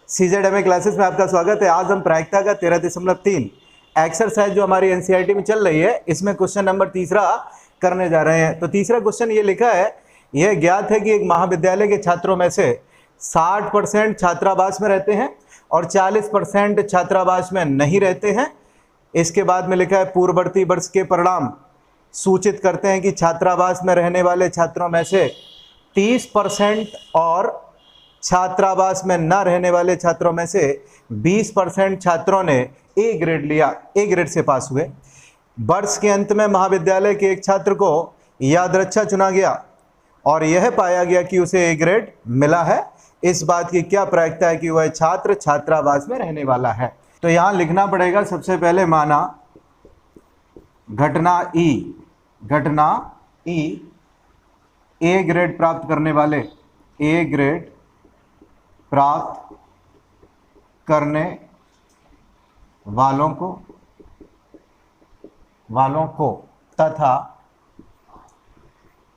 CZMA classes में आपका स्वागत है। आज हम प्रायिकता का 13.3 एक्सरसाइज जो हमारी एनसीईआरटी में चल रही है इसमें क्वेश्चन नंबर तीसरा करने जा रहे हैं। तो तीसरा क्वेश्चन ये लिखा है, यह ज्ञात है कि एक महाविद्यालय के छात्रों में से 60% छात्रावास में रहते हैं और 40% छात्रावास में नहीं रहते हैं। इसके बाद में लिखा है पूर्ववर्ती वर्ष के परिणाम सूचित करते हैं कि छात्रावास में रहने वाले छात्रों में से 30% और छात्रावास में न रहने वाले छात्रों में से 20% छात्रों ने ए ग्रेड लिया, ए ग्रेड से पास हुए। वर्ष के अंत में महाविद्यालय के एक छात्र को यादृच्छा चुना गया और यह पाया गया कि उसे ए ग्रेड मिला है। इस बात की क्या प्रायिकता है कि वह छात्र छात्रावास में रहने वाला है। तो यहाँ लिखना पड़ेगा सबसे पहले, माना घटना ई ए ग्रेड प्राप्त करने वाले, ए ग्रेड प्राप्त करने वालों को तथा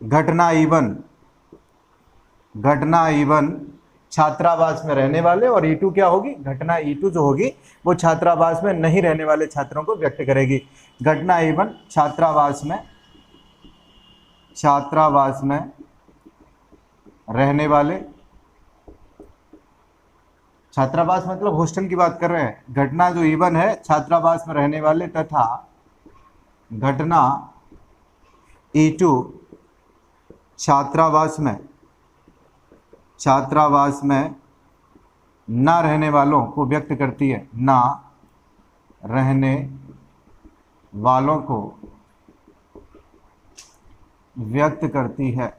घटना ई1 छात्रावास में रहने वाले, और ई2 क्या होगी, घटना ई2 जो होगी वो छात्रावास में नहीं रहने वाले छात्रों को व्यक्त करेगी। घटना ई1 छात्रावास में रहने वाले, छात्रावास मतलब हॉस्टल की बात कर रहे हैं। घटना जो ई1 है छात्रावास में रहने वाले तथा घटना ई2 छात्रावास में ना रहने वालों को व्यक्त करती है, ना रहने वालों को व्यक्त करती है।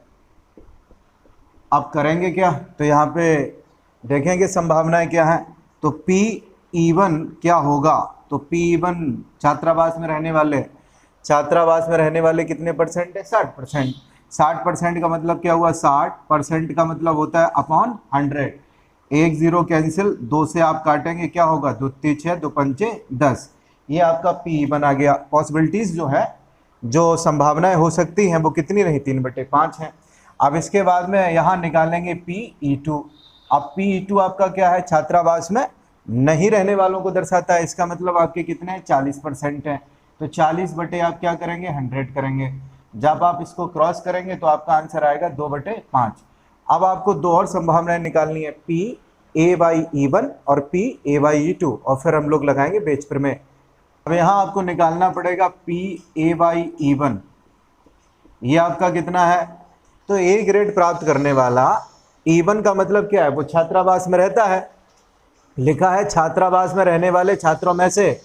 अब करेंगे क्या, तो यहाँ पे देखेंगे संभावनाएं क्या है। तो P1 क्या होगा, तो P1 छात्रावास में रहने वाले कितने परसेंट है, 60%। 60% का मतलब क्या हुआ, 60% का मतलब होता है अपॉन 100। 1 0 कैंसिल, 2 से आप काटेंगे क्या होगा, 2 3 6 2 5 10। ये आपका P1 आ गया। पॉसिबिलिटीज जो है, जो संभावनाएं हो सकती हैं वो कितनी रही, 3/5 हैं। अब इसके बाद में यहाँ निकालेंगे P2। अब P2 आपका क्या है, छात्रावास में नहीं रहने वालों को दर्शाता है। इसका मतलब आपके कितने 40% हैं। तो 40 बटे आप क्या करेंगे, 100 करेंगे। जब आप इसको क्रॉस करेंगे तो आपका आंसर आएगा 2/5। अब आपको दो और संभावनाएं निकालनी है, P(a/e1) और P(a/e2), और फिर हम लोग लगाएंगे बेच प्रमेय। अब यहाँ आपको निकालना पड़ेगा P(a/e1), ये आपका कितना है, तो ए ग्रेड प्राप्त करने वाला E1 का मतलब क्या है, वो छात्रावास में रहता है। लिखा है छात्रावास में रहने वाले छात्रों में से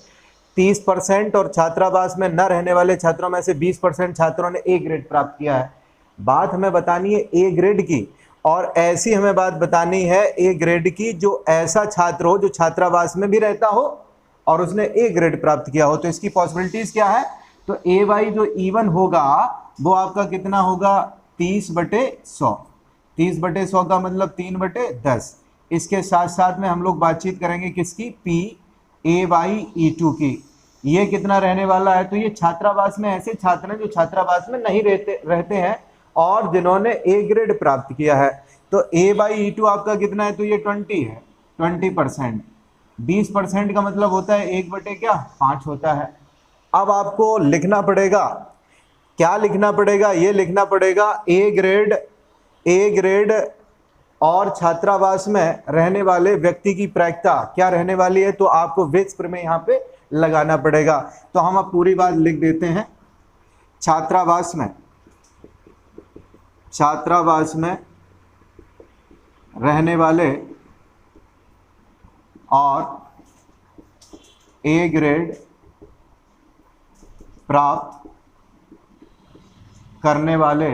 30% और छात्रावास में न रहने वाले छात्रों में से 20% छात्रों ने ए ग्रेड प्राप्त किया है। बात हमें बतानी है ए ग्रेड की, और ऐसी हमें बात बतानी है ए ग्रेड की जो ऐसा छात्र हो जो छात्रावास में भी रहता हो और उसने ए ग्रेड प्राप्त किया हो। तो इसकी पॉसिबिलिटीज क्या है, तो A/, जो E1 होगा वो आपका कितना होगा, 30/100। 30/100 का मतलब 3/10। इसके साथ साथ में हम लोग बातचीत करेंगे किसकी, P(a/e2) की। ये कितना रहने वाला है, तो ये छात्रावास में ऐसे छात्र हैं जो छात्रावास में नहीं रहते हैं और जिन्होंने ए ग्रेड प्राप्त किया है। तो A/e2 आपका कितना है, तो ये 20 है, 20%। 20% का मतलब होता है 1/5 होता है। अब आपको लिखना पड़ेगा, क्या लिखना पड़ेगा, ये लिखना पड़ेगा ए ग्रेड और छात्रावास में रहने वाले व्यक्ति की प्रायिकता क्या रहने वाली है, तो आपको बेच प्रमेय यहाँ पे लगाना पड़ेगा। तो हम अब पूरी बात लिख देते हैं। छात्रावास में रहने वाले और ए ग्रेड प्राप्त करने वाले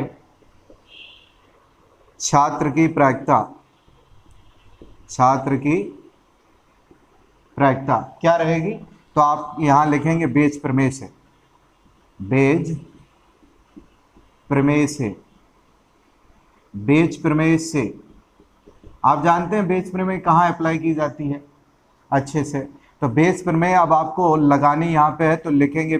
छात्र की प्रायिकता क्या रहेगी, तो आप यहां लिखेंगे बेज प्रमेय से। आप जानते हैं बेज प्रमेय कहाँ अप्लाई की जाती है अच्छे से, तो बेज प्रमेय अब आपको लगानी यहाँ पे है। तो लिखेंगे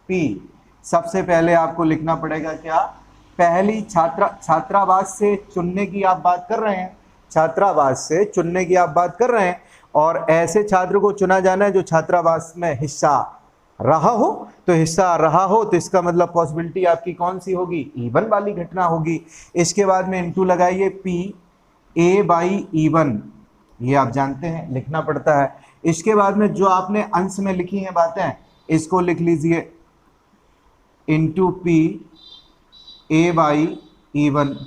P। सबसे पहले आपको लिखना पड़ेगा क्या, पहली छात्रावास से चुनने की आप बात कर रहे हैं, छात्रावास से चुनने की आप बात कर रहे हैं, और ऐसे छात्र को चुना जाना है जो छात्रावास में हिस्सा रहा हो। तो हिस्सा रहा हो तो इसका मतलब पॉसिबिलिटी आपकी कौन सी होगी, इवन वाली घटना होगी। इसके बाद में इनटू लगाइए पी ए बाई इवन, ये आप जानते हैं लिखना पड़ता है। इसके बाद में जो आपने अंश में लिखी हैं बातें, इसको लिख लीजिए into P A by E one,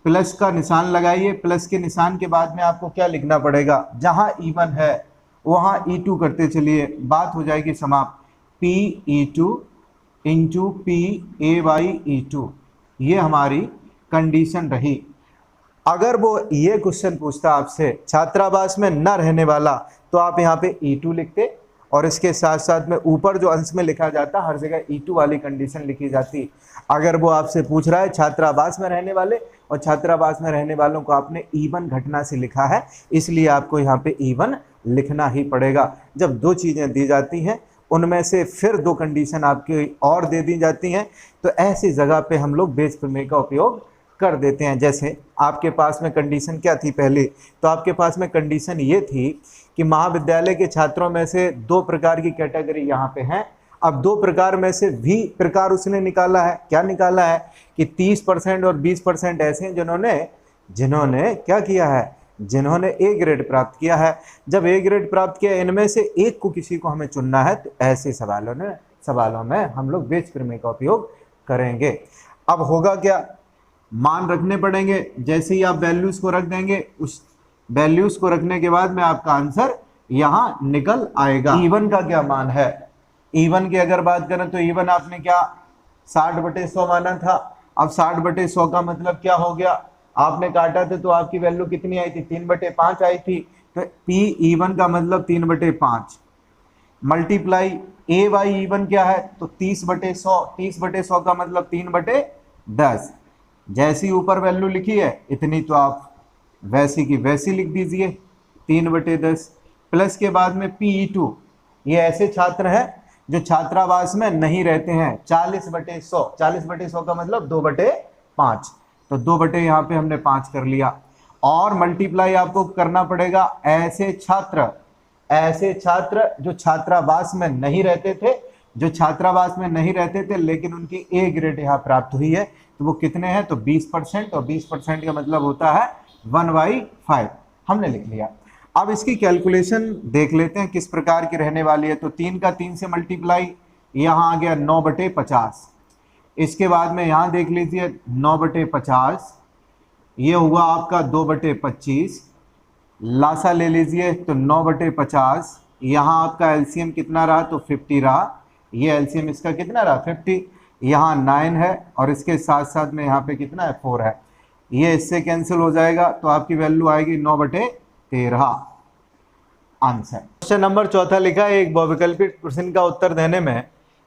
plus का निशान लगाइए। प्लस के निशान के बाद में आपको क्या लिखना पड़ेगा, जहां इवन है वहां E2 करते चलिए, बात हो जाएगी समाप्त। P E2 into P A by E2, ये हमारी कंडीशन रही। अगर वो ये क्वेश्चन पूछता आपसे छात्रावास में न रहने वाला, तो आप यहाँ पे E2 लिखते, और इसके साथ साथ में ऊपर जो अंश में लिखा जाता हर जगह E2 वाली कंडीशन लिखी जाती। अगर वो आपसे पूछ रहा है छात्रावास में रहने वाले, और छात्रावास में रहने वालों को आपने इवन घटना से लिखा है, इसलिए आपको यहाँ पे इवन लिखना ही पड़ेगा। जब दो चीज़ें दी जाती हैं, उनमें से फिर दो कंडीशन आपकी और दे दी जाती हैं, तो ऐसी जगह पे हम लोग बेस प्रमेय का उपयोग कर देते हैं। जैसे आपके पास में कंडीशन क्या थी पहले, तो आपके पास में कंडीशन ये थी कि महाविद्यालय के छात्रों में से दो प्रकार की कैटेगरी यहाँ पे हैं। अब दो प्रकार में से भी प्रकार उसने निकाला है, क्या निकाला है कि 30% और 20% ऐसे हैं जिन्होंने क्या किया है, जिन्होंने ए ग्रेड प्राप्त किया है। जब ए ग्रेड प्राप्त किया, इनमें से एक को किसी को हमें चुनना है, तो ऐसे सवालों में हम लोग बेस प्रमेय का उपयोग करेंगे। अब होगा क्या, मान रखने पड़ेंगे। जैसे ही आप वैल्यूज को रख देंगे, उस वैल्यूज को रखने के बाद में आपका आंसर यहां निकल आएगा। इवन का क्या मान है, इवन की अगर बात करें तो इवन आपने क्या 60/100 माना था। अब 60/100 का मतलब क्या हो गया, आपने काटा था तो आपकी वैल्यू कितनी आई थी, 3/5 आई थी। तो पी इवन का मतलब 3/5 मल्टीप्लाई ए बाई इवन क्या है, तो 30/100, 30/100 का मतलब 3/10। जैसी ऊपर वैल्यू लिखी है इतनी तो आप वैसी की वैसी लिख दीजिए, 3/10। प्लस के बाद में PE2, ये ऐसे छात्र हैं जो छात्रावास में नहीं रहते हैं, 40/100, 40/100 का मतलब 2/5, तो 2 यहाँ पे हमने 5 कर लिया। और मल्टीप्लाई आपको करना पड़ेगा ऐसे छात्र जो छात्रावास में नहीं रहते थे, लेकिन उनकी ए ग्रेड यहाँ प्राप्त हुई है, तो वो कितने हैं, तो 20%, और 20% का मतलब होता है 1/5, हमने लिख लिया। अब इसकी कैलकुलेशन देख लेते हैं किस प्रकार की रहने वाली है। तो 3 का 3 से मल्टीप्लाई, यहाँ आ गया 9/50। इसके बाद में यहाँ देख लीजिए 9/50, ये हुआ आपका 2/25, लासा ले लीजिए तो 9/50, यहाँ आपका एलसीएम कितना रहा, तो 50 रहा। ये एलसीएम इसका कितना रहा, 50, यहाँ 9 है, और इसके साथ साथ में यहाँ पे कितना है, 4 है। ये इससे कैंसिल हो जाएगा, तो आपकी वैल्यू आएगी 9/13 आंसर। क्वेश्चन नंबर 4 लिखा है, एक बहुविकल्पित प्रश्न का उत्तर देने में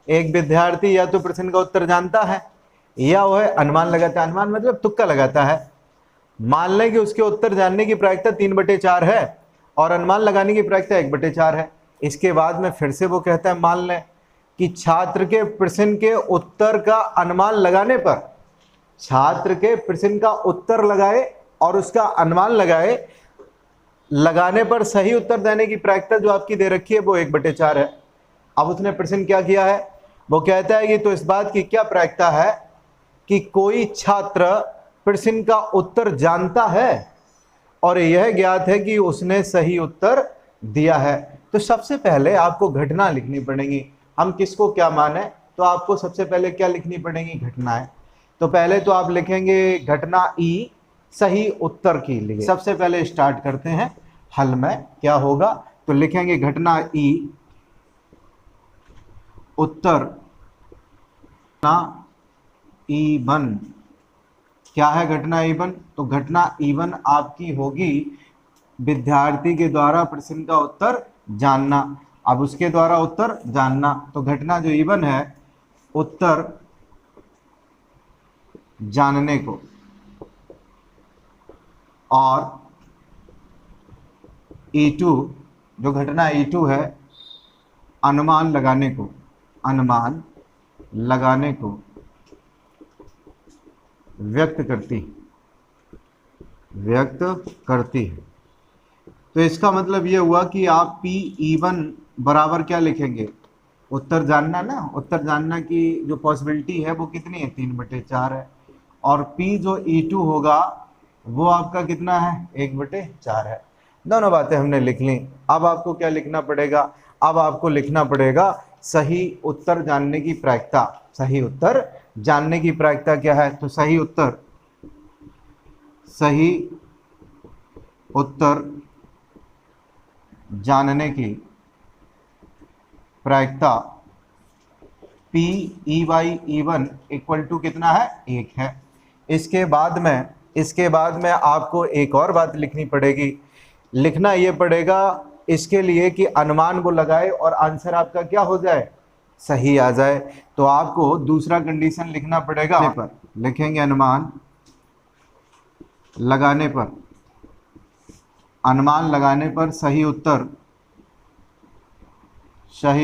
एक विद्यार्थी या तो प्रश्न का उत्तर जानता है या वह अनुमान लगाता है। अनुमान मतलब तुक्का लगाता है। मान लें कि उसके उत्तर जानने की प्रायिकता 3/4 है और अनुमान लगाने की प्रायिकता 1/4 है। इसके बाद में फिर से वो कहता है, मान लें कि छात्र के प्रश्न के उत्तर का अनुमान लगाने पर, छात्र के प्रश्न का उत्तर लगाए और उसका अनुमान लगाने पर सही उत्तर देने की प्रायिकता जो आपकी दे रखी है वो 1/4 है। अब उसने प्रश्न क्या किया है, वो कहता है कि तो इस बात की क्या प्रायिकता है कि कोई छात्र प्रश्न का उत्तर जानता है और यह ज्ञात है कि उसने सही उत्तर दिया है। तो सबसे पहले आपको घटना लिखनी पड़ेगी। हम किसको क्या माने, तो आपको सबसे पहले क्या लिखनी पड़ेगी, घटनाएं। तो पहले तो आप लिखेंगे घटना ई सही उत्तर के लिए। सबसे पहले स्टार्ट करते हैं हल में, क्या होगा, तो लिखेंगे घटना ई उत्तर ना E1। क्या है घटना E1, तो घटना E1 आपकी होगी विद्यार्थी के द्वारा प्रश्न का उत्तर जानना। अब उसके द्वारा उत्तर जानना, तो घटना जो E1 है उत्तर जानने को, और E2 जो घटना E2 है अनुमान लगाने को व्यक्त करती। व्यक्त करती है। तो इसका मतलब ये हुआ कि आप पी E1 बराबर क्या लिखेंगे, उत्तर जानना ना, उत्तर जानना की जो पॉसिबिलिटी है वो कितनी है, 3/4 है। और P जो E2 होगा वो आपका कितना है, 1/4 है। दोनों बातें हमने लिख ली। अब आपको क्या लिखना पड़ेगा, अब आपको लिखना पड़ेगा सही उत्तर जानने की प्रायिकता। सही उत्तर जानने की प्रायिकता क्या है, तो सही उत्तर जानने की प्रायिकता P E1 इक्वल टू कितना है, 1 है। इसके बाद में आपको एक और बात लिखनी पड़ेगी। लिखना ये पड़ेगा इसके लिए कि अनुमान को लगाए और आंसर आपका क्या हो जाए, सही आ जाए। तो आपको दूसरा कंडीशन लिखना पड़ेगा, पर लिखेंगे अनुमान लगाने पर सही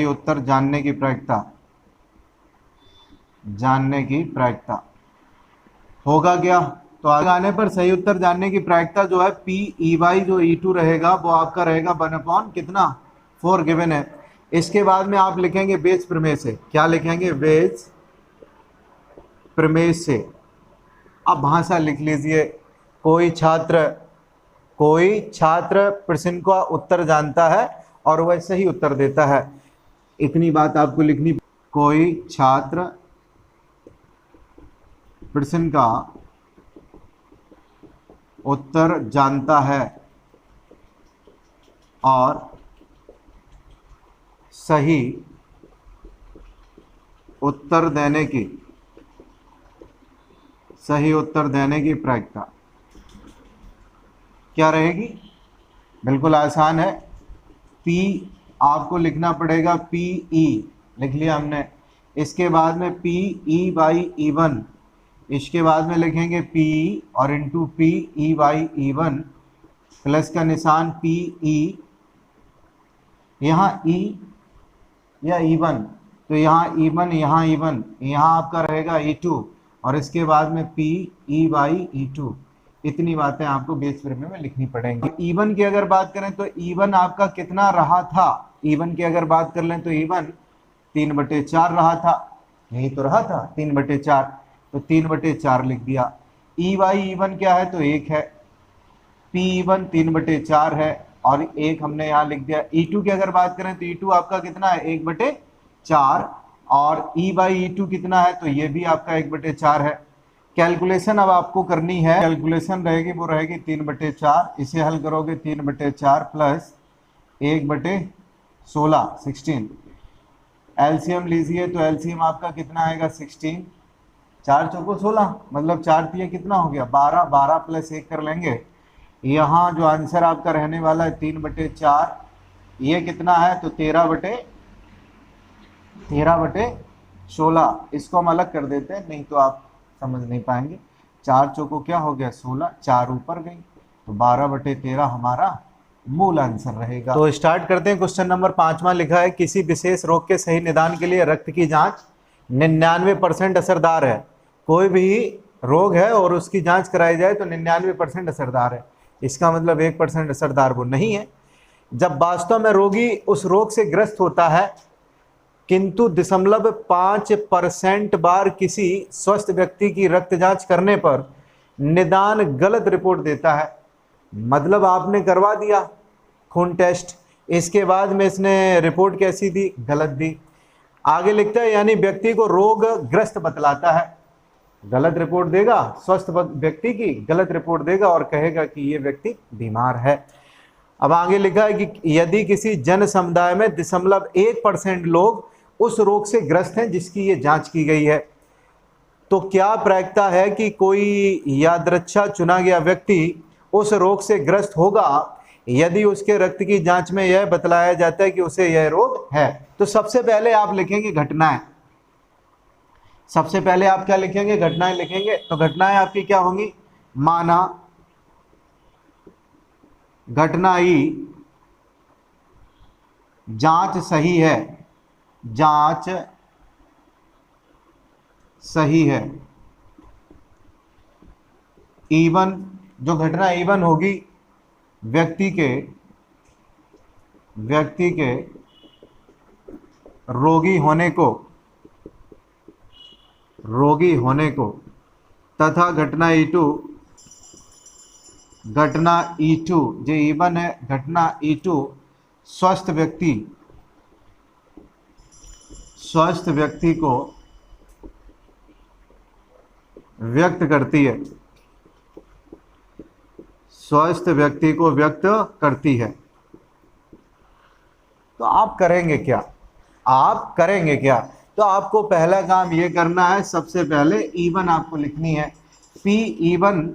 उत्तर जानने की प्रायिकता होगा क्या, तो लगाने पर सही उत्तर जानने की प्रायिकता जो है P E जो E2 रहेगा वो आपका रहेगा 1 कितना 4 गिवन है। इसके बाद में आप लिखेंगे बेस प्रमेय से। क्या लिखेंगे, बेस प्रमेय से। अब भाषा लिख लीजिए। कोई छात्र प्रश्न का उत्तर जानता है और वह सही उत्तर देता है। इतनी बात आपको लिखनी। कोई छात्र प्रश्न का उत्तर जानता है और सही उत्तर देने की प्रायिकता क्या रहेगी, बिल्कुल आसान है। P आपको लिखना पड़ेगा PE, लिख लिया हमने। इसके बाद में PE/E1, इसके बाद में लिखेंगे PE और इंटू PE/E1 प्लस का निशान PE, यहाँ E या E1, तो यहाँ E1 यहाँ E1, यहाँ आपका रहेगा E2 और इसके बाद में PE/E2। इतनी बातें आपको बेस प्रमेय में लिखनी पड़ेंगी। E1 की अगर बात करें तो E1 आपका कितना रहा था, E1 की अगर बात कर लें तो E1 3/4 रहा था, यही तो रहा था 3/4, तो 3/4 लिख दिया। E/E1 क्या है, तो 1 है। P1 3/4 है और 1 हमने यहाँ लिख दिया। E2 की अगर बात करें तो E2 आपका कितना है, 1/4, और E/E2 कितना है, तो ये भी आपका 1/4 है। कैलकुलेशन अब आपको करनी है, कैलकुलेशन रहेगी वो रहेगी 3/4। इसे हल करोगे 3/4 प्लस 1/16 16। एलसीएम लीजिए तो एलसीएम आपका कितना आएगा, 16। 4 चौको 16, मतलब 4 तिये कितना हो गया, 12। 12 प्लस 1 कर लेंगे। यहाँ जो आंसर आपका रहने वाला है 3/4, ये कितना है, तो 13/16। इसको हम अलग कर देते हैं, नहीं तो आप समझ नहीं पाएंगे। 4 चौको क्या हो गया, 16, 4 ऊपर गई, तो 12/13 हमारा मूल आंसर रहेगा। तो स्टार्ट करते हैं। क्वेश्चन नंबर 5वां लिखा है, किसी विशेष रोग के सही निदान के लिए रक्त की जांच 99% असरदार है। कोई भी रोग है और उसकी जांच कराई जाए तो 99% असरदार है। इसका मतलब 1% असरदार वो नहीं है। जब वास्तव में रोगी उस रोग से ग्रस्त होता है किंतु 0.5% बार किसी स्वस्थ व्यक्ति की रक्त जांच करने पर निदान गलत रिपोर्ट देता है। मतलब आपने करवा दिया खून टेस्ट, इसके बाद में इसने रिपोर्ट कैसी दी, गलत दी। आगे लिखता है यानी व्यक्ति को रोग ग्रस्त बतलाता है, गलत रिपोर्ट देगा, स्वस्थ व्यक्ति की गलत रिपोर्ट देगा और कहेगा कि ये व्यक्ति बीमार है। अब आगे लिखा है कि यदि किसी जन समुदाय में 0.1% लोग उस रोग से ग्रस्त हैं जिसकी ये जांच की गई है, तो क्या प्रायिकता है कि कोई यादृच्छा चुना गया व्यक्ति उस रोग से ग्रस्त होगा यदि उसके रक्त की जांच में यह बतलाया जाता है कि उसे यह रोग है। तो सबसे पहले आप लिखेंगे घटनाएं। सबसे पहले आप क्या लिखेंगे, घटनाएं लिखेंगे। तो घटनाएं आपकी क्या होंगी, माना घटना ई जांच सही है, जांच सही है। E1 जो घटना E1 होगी व्यक्ति के रोगी होने को तथा घटना E2 जो E1 है, घटना E2 स्वस्थ व्यक्ति को व्यक्त करती है, स्वस्थ व्यक्ति को व्यक्त करती है। तो आप करेंगे क्या? तो आपको पहला काम ये करना है, सबसे पहले E1 आपको लिखनी है। P(E1)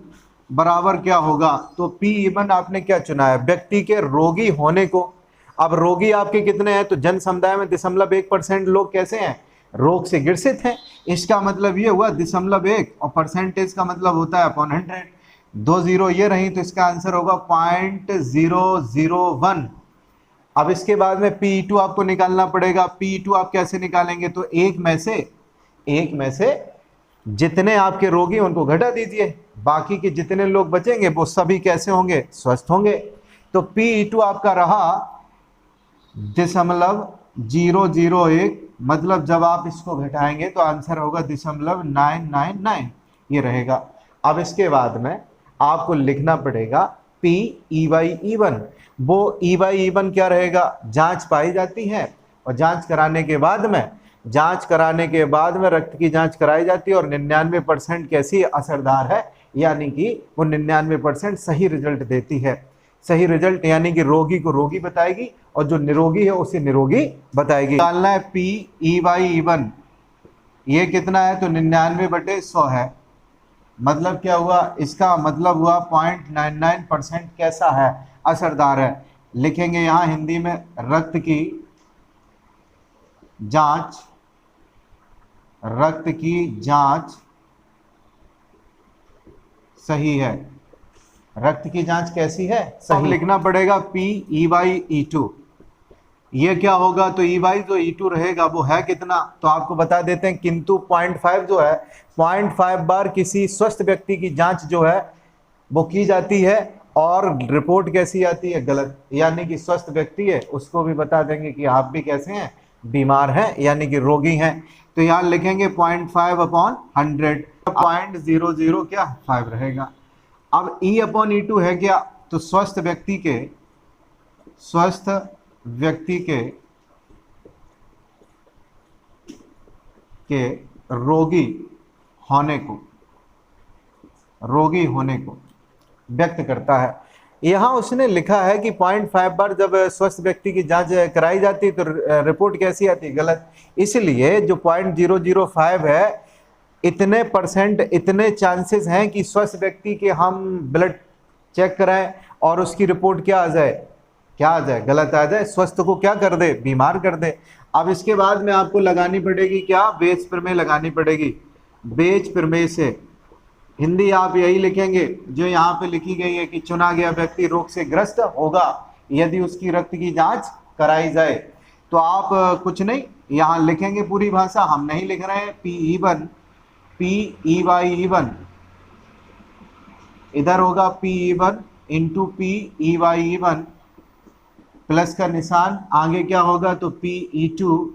बराबर क्या होगा? तो P(E1) आपने क्या चुना है? व्यक्ति के रोगी होने को। अब रोगी आपके कितने हैं? तो जन समुदाय में 0.1% लोग कैसे हैं? रोग से ग्रसित हैं। इसका मतलब ये हुआ 0.1 और परसेंटेज का मतलब होता है अपॉन 100। 2 0 ये रही तो इसका आंसर होगा 0.001। अब इसके बाद में P2 आपको निकालना पड़ेगा। P2 आप कैसे निकालेंगे? तो एक में से जितने आपके रोगी उनको घटा दीजिए, बाकी के जितने लोग बचेंगे वो सभी कैसे होंगे? स्वस्थ होंगे। तो P2 आपका रहा 0.001, मतलब जब आप इसको घटाएंगे तो आंसर होगा 0.999 ये रहेगा। अब इसके बाद में आपको लिखना पड़ेगा P(E1). वो E(1) क्या रहेगा? जांच पाई जाती है और जांच कराने के बाद में रक्त की जांच कराई जाती है और 99% कैसी असरदार है, यानी कि वो 99% सही रिजल्ट देती है। सही रिजल्ट यानी कि रोगी को रोगी बताएगी और जो निरोगी है उसे निरोगी बताएगी। निकालना है P(E1) ये कितना है? तो 99/100 है। मतलब क्या हुआ? इसका मतलब हुआ 0.99% कैसा है? असरदार है। लिखेंगे यहाँ हिंदी में, रक्त की जांच सही है। रक्त की जांच कैसी है? सही। लिखना पड़ेगा P(E2) ये क्या होगा? तो E जो E2 रहेगा वो है कितना? तो आपको बता देते हैं, किंतु 0.5 जो है, 0.5 बार किसी स्वस्थ व्यक्ति की जांच जो है वो की जाती है और रिपोर्ट कैसी आती है? गलत। यानी कि स्वस्थ व्यक्ति है उसको भी बता देंगे कि आप भी कैसे हैं? बीमार हैं, यानी कि रोगी हैं। तो यहाँ लिखेंगे 0.5/100, 0.00 रहेगा। अब E/E2 है क्या? तो स्वस्थ व्यक्ति के रोगी होने को व्यक्त करता है। यहाँ उसने लिखा है कि 0.5 बार जब स्वस्थ व्यक्ति की जांच कराई जाती है तो रिपोर्ट कैसी आती है? गलत। इसलिए जो 0.005 है, इतने परसेंट, इतने चांसेस हैं कि स्वस्थ व्यक्ति के हम ब्लड चेक कराएं और उसकी रिपोर्ट क्या आ जाए? गलत आ जाए। स्वस्थ को क्या कर दे? बीमार कर दे। अब इसके बाद में आपको लगानी पड़ेगी क्या? बेच प्रमेय लगानी पड़ेगी। बेच प्रमेय से हिंदी आप यही लिखेंगे जो यहाँ पे लिखी गई है कि चुना गया व्यक्ति रोग से ग्रस्त होगा यदि उसकी रक्त की जांच कराई जाए। तो आप कुछ नहीं यहाँ लिखेंगे, पूरी भाषा हम नहीं लिख रहे हैं। P(E1) इधर होगा P(E1) इंटू P(E1) प्लस का निशान, आगे क्या होगा? तो P(E2),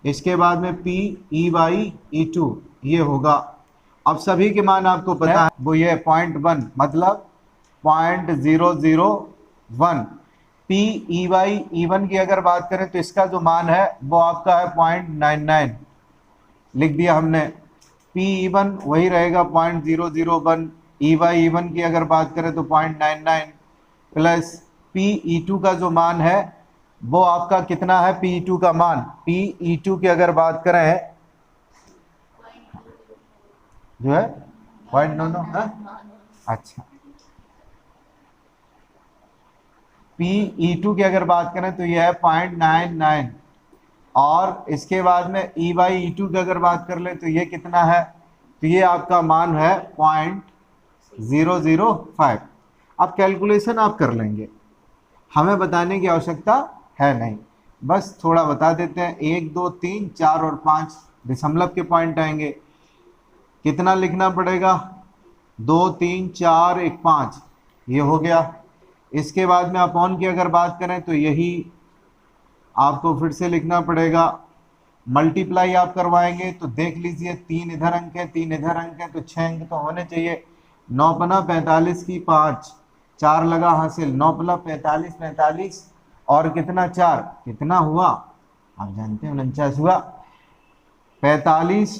इसके बाद में P(E2) ये होगा। अब सभी के मान आपको पता है, वो ये 0.1 मतलब 0.001। P(E1) की अगर बात करें तो इसका जो मान है वो आपका है 0.99, लिख दिया हमने। P(E1) वही रहेगा 0.001। E(1) की अगर बात करें तो 0.99 प्लस P(E2) का जो मान है वो आपका कितना है? P(E2) का मान, P(E2) की अगर बात करें जो है 0.99। अच्छा, P(E2) की अगर बात करें तो यह है 0.99 और इसके बाद में E(2) की अगर बात कर ले तो ये कितना है? तो ये आपका मान है 0.005। अब कैलकुलेशन आप कर लेंगे, हमें बताने की आवश्यकता है नहीं, बस थोड़ा बता देते हैं। 1 2 3 4 और 5 दशमलव के पॉइंट आएंगे। कितना लिखना पड़ेगा? 2 3 4 1 5, ये हो गया। इसके बाद में अपॉन की अगर बात करें तो यही आपको फिर से लिखना पड़ेगा। मल्टीप्लाई आप करवाएंगे तो देख लीजिए 3 इधर अंक है 3 इधर अंक है तो 6 अंक तो होने चाहिए। 9 पना 45 की 5, 4 लगा हासिल, 9 पना 45, 45 और कितना 4, कितना हुआ आप जानते हैं 49 हुआ। 45,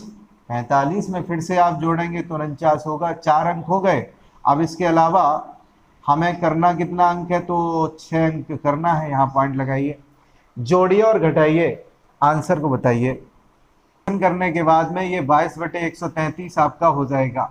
45 में फिर से आप जोड़ेंगे तो 49 होगा, 4 अंक हो गए। अब इसके अलावा हमें करना कितना अंक है, तो 6 अंक करना है, यहाँ पॉइंट लगाइए, जोड़िए और घटाइए, आंसर को बताइए। करने के बाद में ये 22/133 आपका हो जाएगा।